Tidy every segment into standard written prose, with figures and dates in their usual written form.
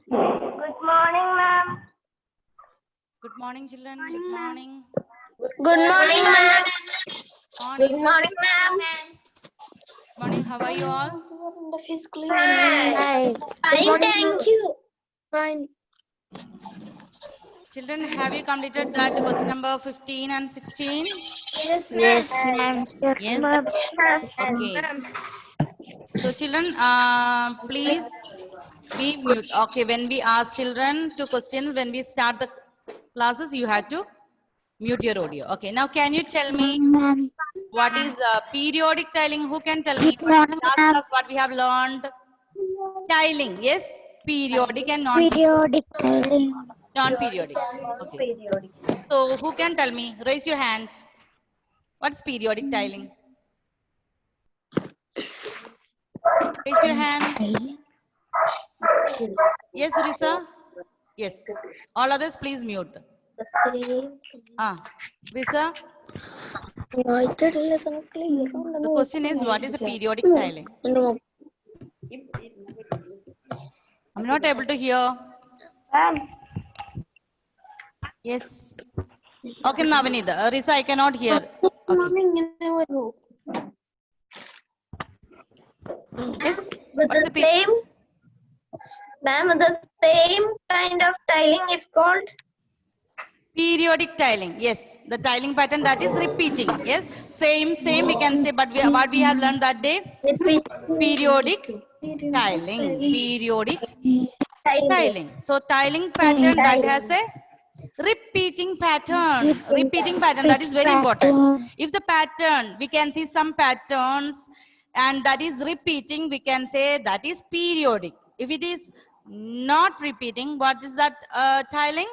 Good morning, ma'am. Good morning, children. Good morning. Good morning, ma'am. Morning. Good morning, ma'am. Morning. How are you all? Fine. Fine, thank you. Fine. Children, have you completed that question number 15 and 16? Yes, Yes, ma'am. Yes. Ma'am. Okay. So, children, please be mute. Okay. When we ask children to questions, when we start the classes, you have to mute your audio. Okay. Now, can you tell me Ma'am. what is periodic tiling? Who can tell me? Good morning, Last ma'am. class, what we have learned? Tiling. Yes. Periodic and Periodic tiling. non-periodic. Okay. So who can tell me? Raise your hand. What's periodic tiling? Raise your hand. Tiling. Yes, Risa? Yes. All others, please mute. Risa, the question is, what is a periodic tiling? I'm not able to hear. Yes. Okay, Navanid. Risa, I cannot hear. Okay. Yes. With What's the the same, ma'am, the same kind of tiling is called periodic tiling? Yes. The tiling pattern that is repeating. Yes. Same we can say, but what we have learned that day? Periodic tiling. Periodic tiling. So tiling pattern that has a repeating pattern. Repeating pattern, that is very important. If the pattern, we can see some patterns and that is repeating, we can say that is periodic. If it is not repeating, what is that tiling?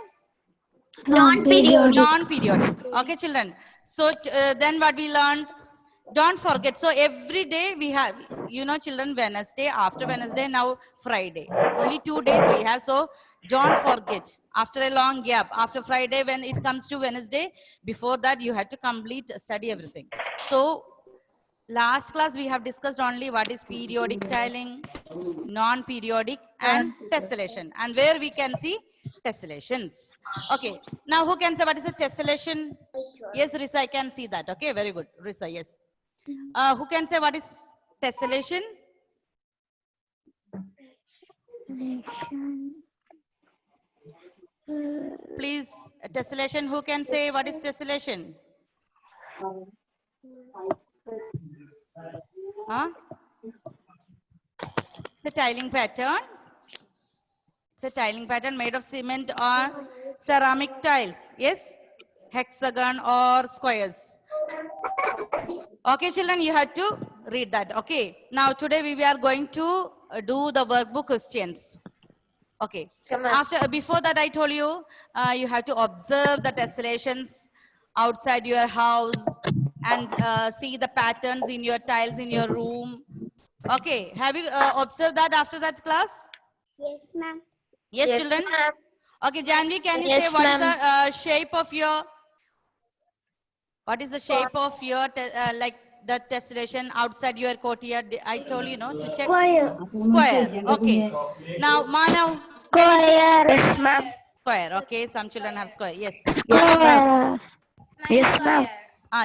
non-periodic. Non-periodic. Okay, children. So then what we learned? Don't forget. So every day we have, you know, children, Wednesday, after Wednesday, now Friday. Only 2 days we have. So don't forget. After a long gap, after Friday, when it comes to Wednesday, before that you had to complete, study everything. So last class we have discussed only what is periodic tiling, non-periodic and tessellation, and where we can see tessellations. Okay, now who can say what is a tessellation? Yes, Risa, I can see that. Okay, very good, Risa. Yes. Who can say what is tessellation? Please, tessellation. Who can say what is tessellation? Huh? The tiling pattern. It's a tiling pattern made of cement or ceramic tiles. Yes, hexagon or squares. Okay, children, you had to read that. Okay, now today we are going to do the workbook questions. Okay, before that I told you, you have to observe the tessellations outside your house and see the patterns in your tiles in your room. Okay, have you observed that after that class? Yes, ma'am. Yes, children. Ma'am. Okay, Janvi, can you say Yes, what is ma'am. the shape of your, what is the shape of your, like the tessellation outside your courtyard? I told you, no, to check. Square. Okay. Now, Manav, can you say Yes, ma'am. square? Okay, some children have square. Yes. Yes, Manav, ma'am. Yes, ma'am.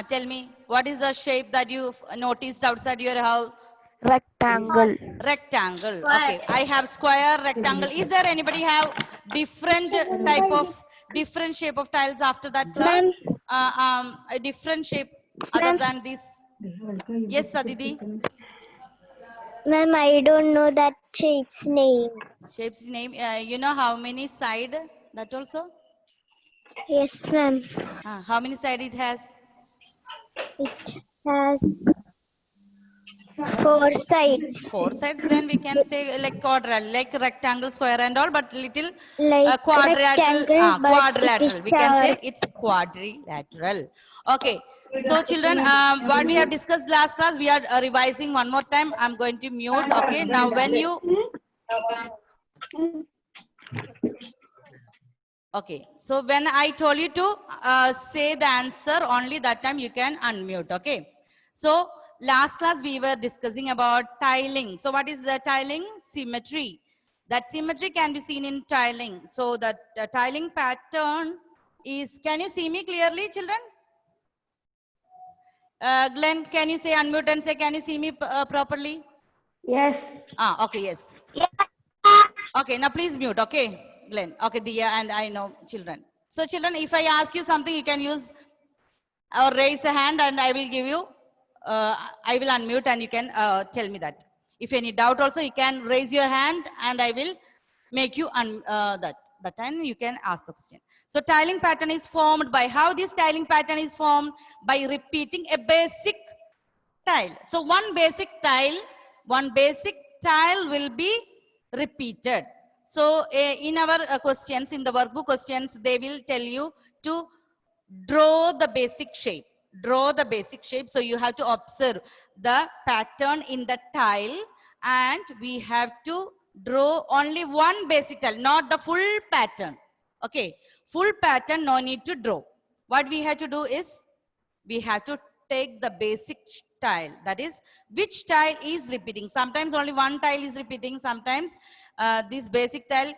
tell me, what is the shape that you noticed outside your house? Rectangle. Rectangle. Okay, I have square, rectangle. Is there anybody have different type of, different shape of tiles after that class? A different shape other than this? Yes, Sadidi. Ma'am, I don't know that shape's name. Shape's name. You know how many side? That also. Yes, ma'am. How many side it has? It has 4 sides. 4 sides. Then we can say like quadrilateral, like rectangle, square, and all, but little Like quadrilateral. rectangle, but it is Quadrilateral. We can say dark. it's quadrilateral. Okay. So children, what we have discussed last class, we are revising one more time. I'm going to mute. Okay. Now when you. Okay. So when I told you to say the answer, only that time you can unmute. Okay. So last class we were discussing about tiling. So what is the tiling? Symmetry. That symmetry can be seen in tiling. So the tiling pattern is, can you see me clearly, children? Glenn, can you say unmute and say, can you see me properly? Yes. Ah, okay, yes. Okay, now please mute, okay, Glenn. Okay, Dia and I know children. So children, if I ask you something, you can use or raise a hand and I will give you, I will unmute and you can tell me that. If any doubt also, you can raise your hand and I will make you that time you can ask the question. So tiling pattern is formed by, how this tiling pattern is formed? By repeating a basic tile. So one basic tile will be repeated. So in our questions, in the workbook questions, they will tell you to draw the basic shape. Draw the basic shape. So you have to observe the pattern in the tile and we have to draw only one basic tile, not the full pattern. Okay, full pattern no need to draw. What we have to do is we have to take the basic tile, that is which tile is repeating. Sometimes only one tile is repeating, sometimes this basic tile,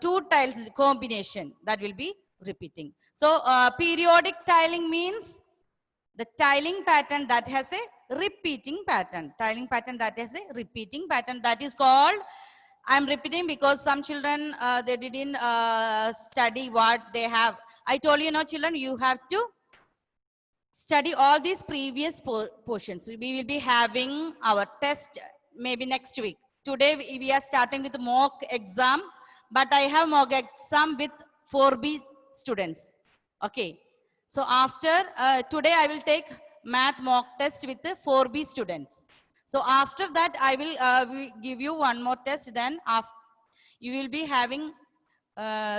two tiles combination that will be repeating. So periodic tiling means the tiling pattern that has a repeating pattern. Tiling pattern that has a repeating pattern, that is called, I am repeating because some children they didn't study what they have. I told you, no children, you have to study all these previous portions. We will be having our test maybe next week. Today we are starting with mock exam, but I have mock exam with 4B students. Okay. So after today I will take math mock test with the 4B students. So after that I will give you one more test. Then after you will be having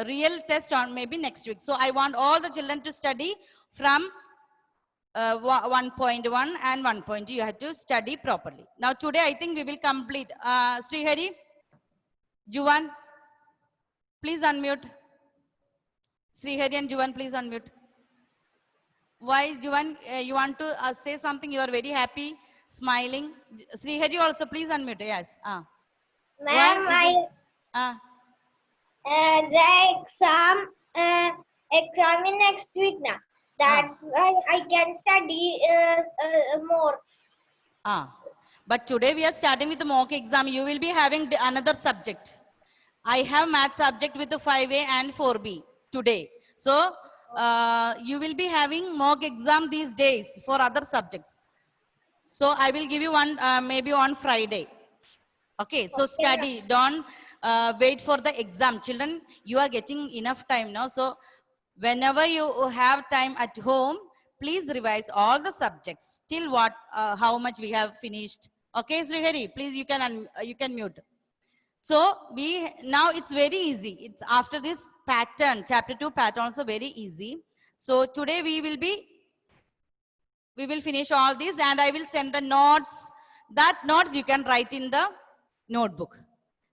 real test on maybe next week. So I want all the children to study from 1.1 and 1.2. You have to study properly. Now today I think we will complete. Srihari, Juvan, please unmute. Srihari and Juvan, please unmute. Why, Juvan, you want to say something? You are very happy, smiling. Srihari also, please unmute. Yes. Ma'am, the exam in next week now. That I can study more. But today we are starting with the mock exam. You will be having another subject. I have math subject with the 5A and 4B today. So you will be having mock exam these days for other subjects. So I will give you one maybe on Friday. Okay, so study, don't wait for the exam. Children, you are getting enough time now. So whenever you have time at home, please revise all the subjects till what, how much we have finished. Okay, Srihari, please you can mute. So now it's very easy. It's after this pattern, chapter 2 pattern also very easy. So today we will finish all these and I will send the notes. That notes you can write in the notebook.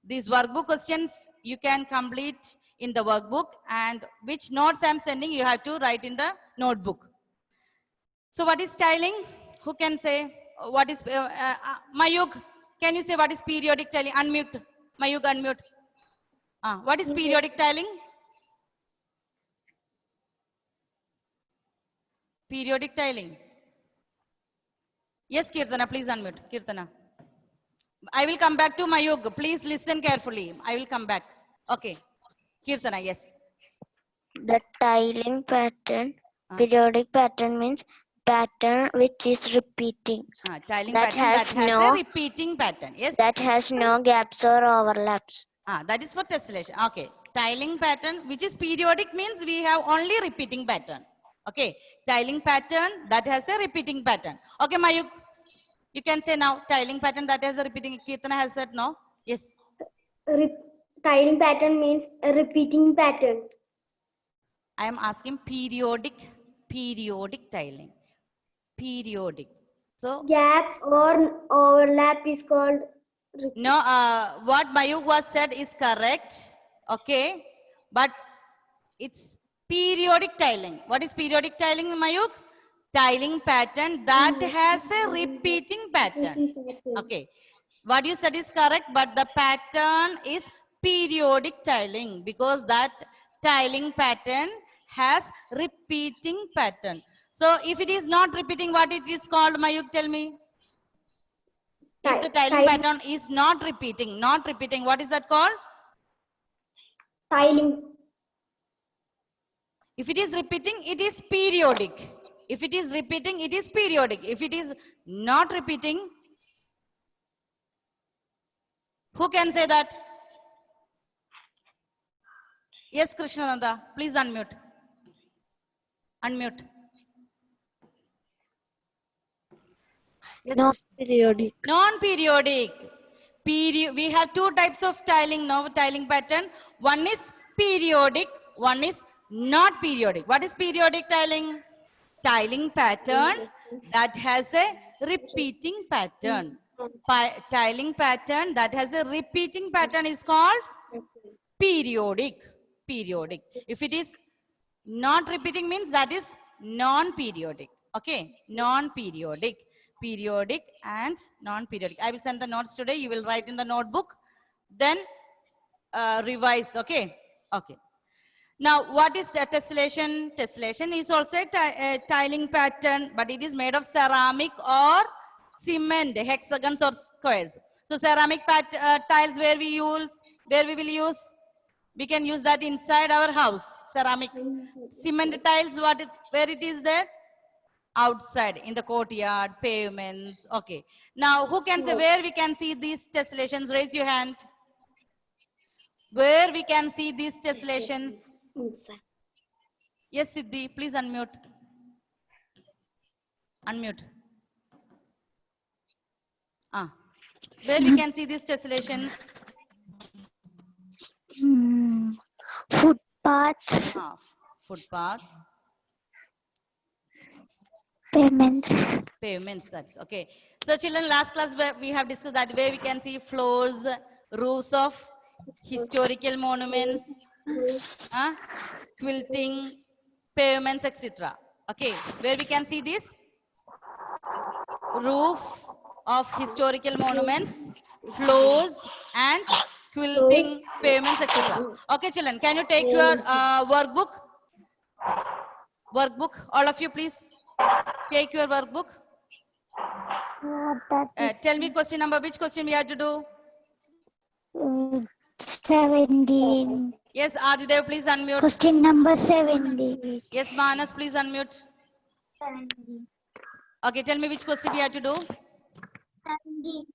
These workbook questions you can complete in the workbook, and which notes I'm sending you have to write in the notebook. So what is tiling? Who can say what is Mayug? Can you say what is periodic tiling? Unmute. Mayug, unmute. What is periodic tiling? Periodic tiling. Yes, Kirtana, please unmute. Kirtana. I will come back to Mayug. Please listen carefully. I will come back. Okay. Kirtana, yes. The tiling pattern, periodic pattern means pattern which is repeating. Tiling that pattern has that has no, a repeating pattern. Yes. That has no gaps or overlaps. That is for tessellation. Okay. Tiling pattern which is periodic means we have only repeating pattern. Okay. Tiling pattern that has a repeating pattern. Okay, Mayuk. You can say now tiling pattern that has a repeating. Kirtana has said no. Yes. Tiling pattern means a repeating pattern. I am asking periodic tiling. Periodic. So gap or overlap is called repeat. No, what Mayuk was said is correct. Okay. But it's periodic tiling. What is periodic tiling, Mayuk? Tiling pattern that has a repeating pattern. Okay. What you said is correct, but the pattern is periodic tiling, because that tiling pattern has repeating pattern. So if it is not repeating, what it is called, Mayuk, tell me? If the tiling pattern is not repeating, what is that called? Tiling. If it is repeating, it is periodic. If it is repeating, it is periodic. If it is not repeating, who can say that? Yes, Krishnananda, please unmute. Unmute. Yes, Non-periodic. non-periodic. We have two types of tiling now, tiling pattern. One is periodic, one is not periodic. What is periodic tiling? Tiling pattern that has a repeating pattern. Tiling pattern that has a repeating pattern is called periodic. Periodic. If it is not repeating, means that is non-periodic. Okay, non-periodic. Periodic and non-periodic. I will send the notes today. You will write in the notebook. Then revise. Okay. Okay. Now, what is tessellation? Tessellation is also a tiling pattern, but it is made of ceramic or cement, hexagons or squares. So, ceramic tiles where we will use, we can use that inside our house. Ceramic. Cement tiles, where it is there? Outside, in the courtyard, pavements. Okay. Now, who can say where we can see these tessellations? Raise your hand. Where we can see these tessellations? Yes, Siddhi, please unmute. Unmute. Where we can see these tessellations? Footpaths. Footpath. Pavements, that's okay. So children, last class we have discussed that where we can see floors, roofs of historical monuments, quilting, pavements, etc. Okay, where we can see this? Roof of historical monuments, floors and quilting, pavements, etc. Okay children, can you take your workbook? Workbook, all of you please. Take your workbook. Tell me question number. Which question we have to do? 17. Yes, Adidev, please unmute. Question number 17. Yes, Manas, please unmute. 17. Okay, tell me which question we have to do? 17.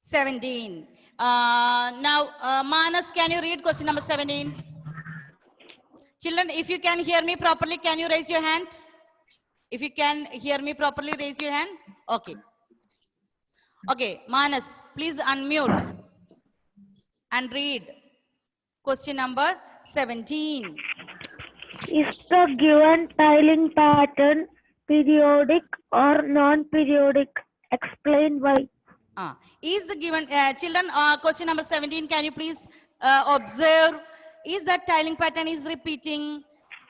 17. Now, Manas, can you read question number 17? Children, if you can hear me properly, can you raise your hand? If you can hear me properly, raise your hand. Okay. Okay, Manas, please unmute and read question number 17. Is the given tiling pattern periodic or non-periodic? Explain why. Is the given, children, question number 17, can you please observe, is that tiling pattern is repeating?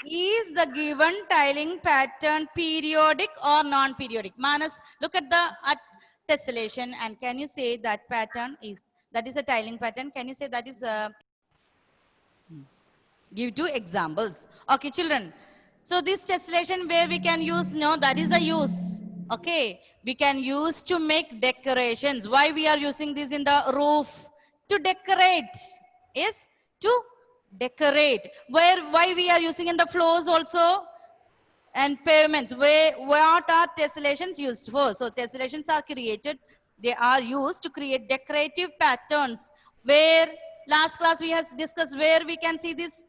Is the given tiling pattern periodic or non-periodic? Manas, look at the tessellation and can you say that pattern is, that is a tiling pattern? Can you say that is give 2 examples. Okay, children. So this tessellation where we can use, no, that is the use. Okay, we can use to make decorations. Why we are using this in the roof? To decorate. Yes, to decorate. Why we are using in the floors also? And pavements. What are tessellations used for? So tessellations are created. They are used to create decorative patterns. Where last class we have discussed where we can see this.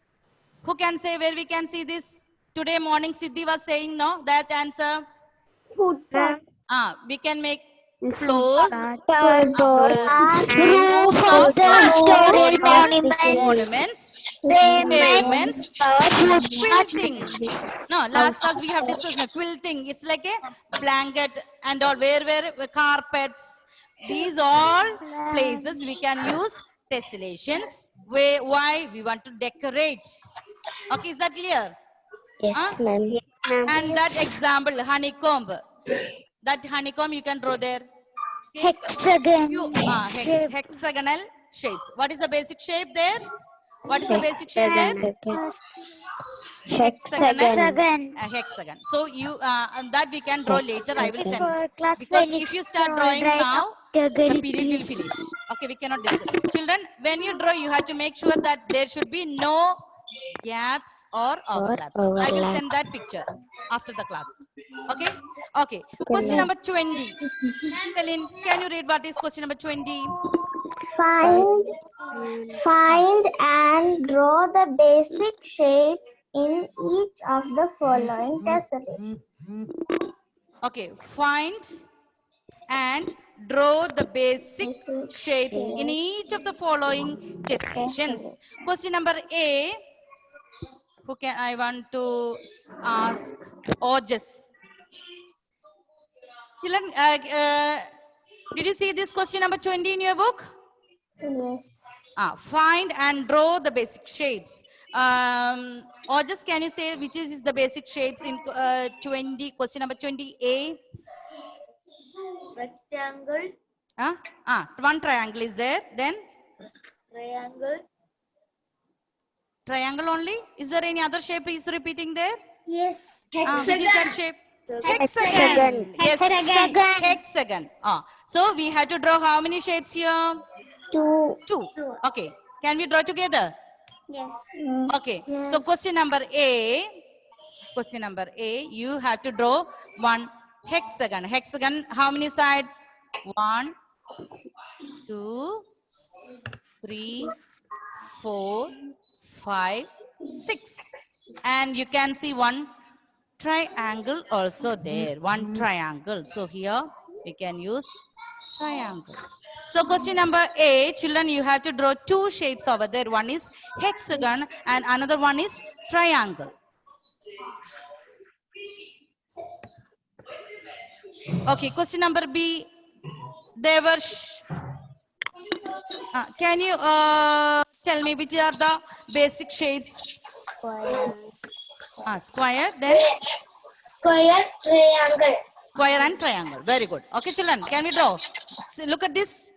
Who can say where we can see this? Today morning Siddhi was saying no. That answer. Footpath. We can make floors, Roof of the historical monuments. pavements, quilting. No, last class we have discussed no, quilting. It's like a blanket and all where carpets. These all places we can use tessellations. Why we want to decorate. Okay, is that clear? Yes, ma'am. And that example, honeycomb. That honeycomb you can draw there. Hexagon. Hexagonal shapes. What is the basic shape there? What is the basic shape there? Hexagon and a hexagon. So you that we can draw later. I will send, because if you start drawing now, the period will finish. Okay, we cannot discuss. Children, when you draw, you have to make sure that there should be no gaps or overlaps. I will send that picture after the class. Okay. Okay. Question number 20. Celine, can you read what is question number 20? Find and draw the basic shapes in each of the following tessellations. Okay, find and draw the basic shapes in each of the following tessellations. Question number A. Who can I want to ask? Ojas. Children, did you see this question number 20 in your book? Yes. Find and draw the basic shapes. Or just can you say which is the basic shapes in 20, question number 20A? Rectangle, One triangle is there. Then triangle. triangle only. Is there any other shape is repeating there? Yes. Which is that shape? Hexagon. Yes. Hexagon. So we have to draw how many shapes here? Two. Two. Okay. Can we draw together? Yes. Okay. So question number A. Question number A. You have to draw one hexagon. Hexagon. How many sides? 1, 2, 3, 4, 5, 6. And you can see one triangle also there. One triangle. So here we can use triangle. So question number A, children, you have to draw two shapes over there. One is hexagon and another one is triangle. Okay, question number B, Devarsh. Can you tell me which are the basic shapes? Square, then? Square, triangle. Square and triangle. Very good. Okay, children, can we draw? So look at this.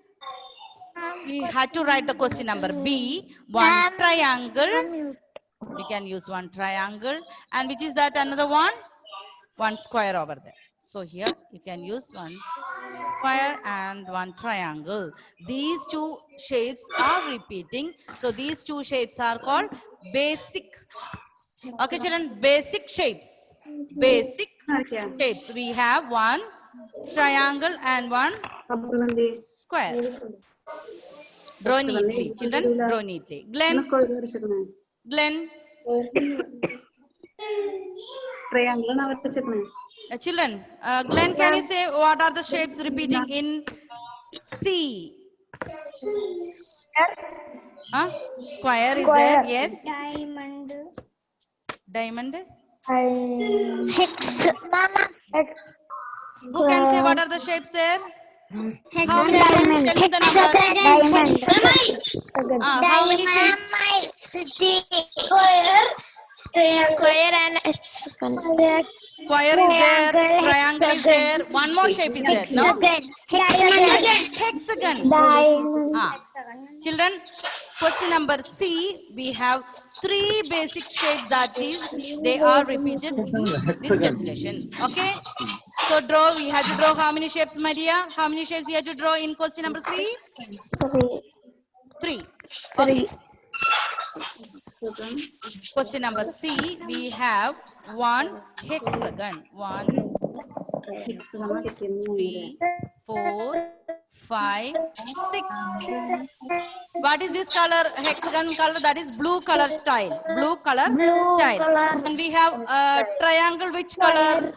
We had to write the question number B. One triangle. We can use one triangle. And which is that another one? One square over there. So here you can use one square and one triangle. These two shapes are repeating. So these two shapes are called basic. Okay, children, basic shapes. Basic shapes. We have one triangle and one square. Draw neatly. Children, draw neatly. Glenn. Glenn. Children, Glenn, can you say what are the shapes repeating in C? Square is there, yes. Diamond. Diamond. Hex. Mama. Who can say what are the shapes there? How many shapes? Tell me the number. How many shapes? Square. Square and hexagon. Square is there, triangle is there, one more shape is there. No? Hexagon. Children, question number C, we have three basic shapes, that is, they are repeated in this tesselation. Okay? So draw, we have to draw how many shapes, Maria? How many shapes you have to draw in question number C? Three. Okay. Question number C, we have one hexagon. 1, 2, 3, 4, 5, 6. What is this color? Hexagon color, that is blue color style. Blue color style. And we have triangle, which color?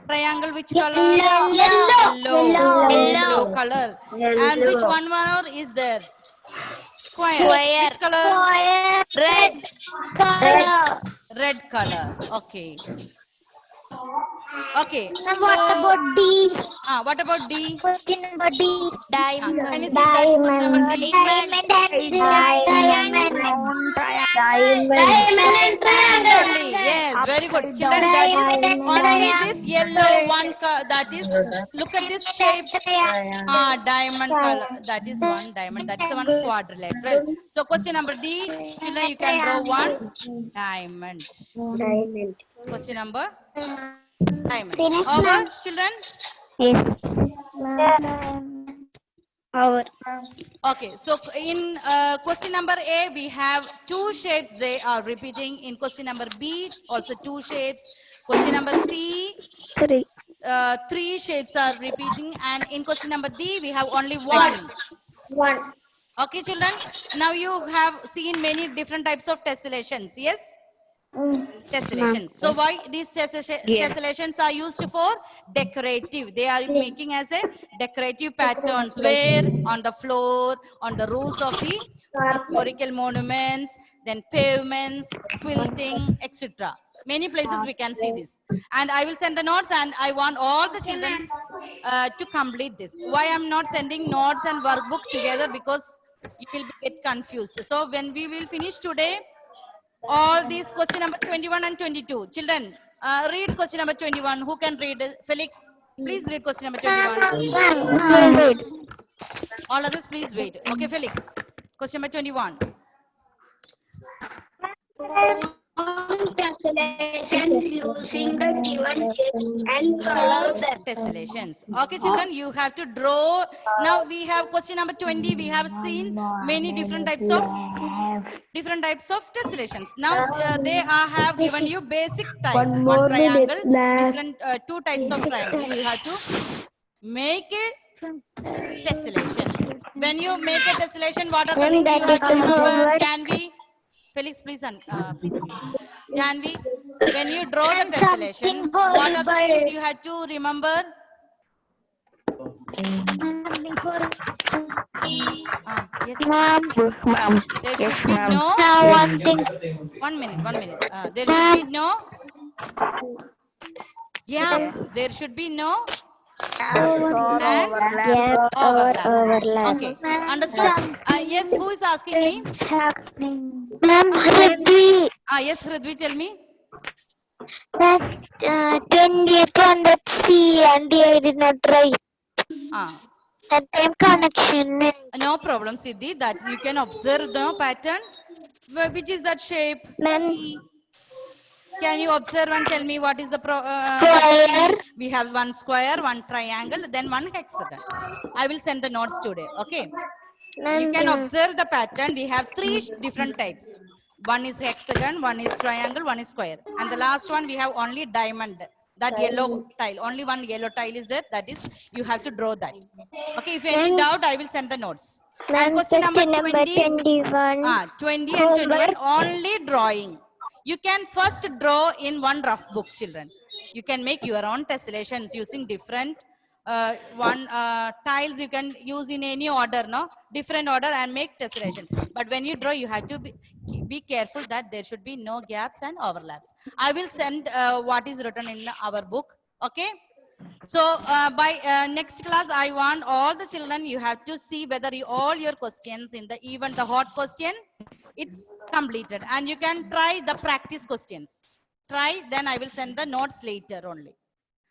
Triangle, which color? Yellow color. And which one more is there? Square. Which color? Red color. Red color. Okay. Okay. What about D? What about D? Question number D. Can you see that question number D? Diamond and triangle. Only, yes, very good. Children, that is only this yellow one, that is, look at this shape. Diamond color, that is one diamond, that is one quadrilateral. So question number D, children, you can draw one diamond. Question number diamond. Over, children. Our. Okay, so in question number A, we have two shapes, they are repeating. In question number B, also two shapes. Question number C, 3. three shapes are repeating. And in question number D, we have only one. Okay, children. Now you have seen many different types of tessellations, yes? Tessellations. So why these tessellations are used for? Decorative. They are making as a decorative patterns where on the floor, on the roofs of the historical monuments, then pavements, quilting, etc. Many places we can see this. And I will send the notes, and I want all the children to complete this. Why I'm not sending notes and workbook together? Because you will get confused. So when we will finish today, all these question number 21 and 22. Children, read question number 21. Who can read? Felix, please read question number 21. All others, please wait. Okay, Felix. Question number 21. Tessellations using the given shapes and color them. Tessellations. Okay, children, you have to draw. Now we have question number 20. We have seen many different types of tessellations. Now they have given you basic type. One triangle, different two types of triangle. You have to make a tessellation. When you make a tessellation, what are the things you have to remember? Can we? Felix, please, please. Can we? When you draw the tessellation, what are the things you have to remember? Yes. There should be no. One minute. There should be no. Yeah. There should be no. Overlap. Okay. Understood? Yes. Who is asking me? Yes, Hridvi, tell me. 28 on that C and I did not write. That time connection. No problem, Siddhi. That you can observe the pattern. Which is that shape? C. Can you observe and tell me what is the Square. We have one square, one triangle, then one hexagon. I will send the notes today. Okay. You can observe the pattern. We have three different types. One is hexagon, one is triangle, one is square. And the last one we have only diamond. That yellow tile. Only one yellow tile is there. That is, you have to draw that. Okay. If any doubt, I will send the notes. And question number 21. 20 and 21 only drawing. You can first draw in one rough book, children. You can make your own tessellations using different tiles. You can use in any order, no? Different order and make tessellation. But when you draw, you have to be careful that there should be no gaps and overlaps. I will send what is written in our book. Okay. So by next class, I want all the children, you have to see whether all your questions in the, even the hot question, it's completed. And you can try the practice questions. Try, then I will send the notes later only.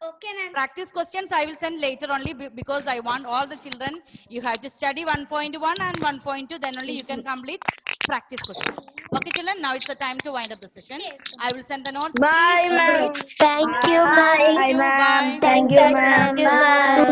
Okay, ma'am. Practice questions I will send later only because I want all the children, you have to study 1.1 and 1.2, then only you can complete practice questions. Okay, children, now it's the time to wind up the session. I will send the notes. Bye, ma'am. Thank you, ma'am. Bye. Thank you, ma'am. Thank you, ma'am.